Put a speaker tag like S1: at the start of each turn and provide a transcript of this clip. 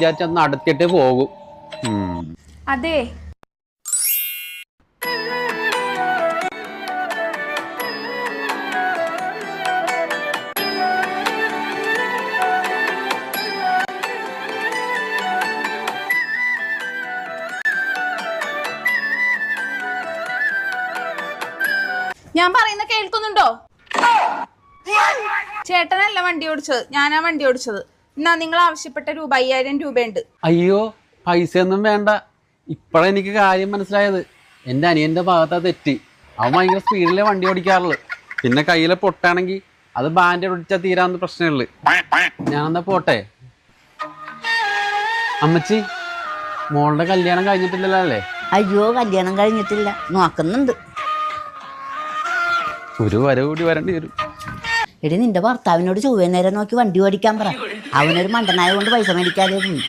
S1: വിചാരിച്ച നടത്തിയിട്ടേ പോകും.
S2: അതെ, ഞാൻ പറയുന്ന കേൾക്കുന്നുണ്ടോ? ചേട്ടനല്ല വണ്ടി ഓടിച്ചത്, ഞാനാ വണ്ടി ഓടിച്ചത്. എന്നാ നിങ്ങൾ ആവശ്യപ്പെട്ട രൂപ 5000 രൂപയുണ്ട്.
S1: അയ്യോ, പൈസ ഒന്നും വേണ്ട. ഇപ്പഴാ എനിക്ക് കാര്യം മനസ്സിലായത്. എൻ്റെ അനിയന്റെ ഭാഗത്താ തെറ്റ്. അവൻ ഭയങ്കര സ്പീഡിലെ വണ്ടി ഓടിക്കാറുള്ളു. പിന്നെ കയ്യിലെ പൊട്ടാണെങ്കിൽ അത് ബാൻഡ് ഒടിച്ചാൽ തീരാവുന്ന പ്രശ്നമുള്ളു. ഞാനെന്നാ പോട്ടെ. അമ്മച്ചി, മോളുടെ കല്യാണം കഴിഞ്ഞിട്ടില്ലല്ലോ അല്ലേ?
S3: അയ്യോ, കല്യാണം കഴിഞ്ഞിട്ടില്ല, നോക്കുന്നുണ്ട്.
S1: ഒരു വര കൂടി വരേണ്ടി വരും.
S3: എടി, നിന്റെ ഭർത്താവിനോട് ചൊവ്വേ നേരം നോക്കി വണ്ടി ഓടിക്കാൻ പറ. അവനൊരു മണ്ടനായ കൊണ്ട് പൈസ മേടിക്കാതെ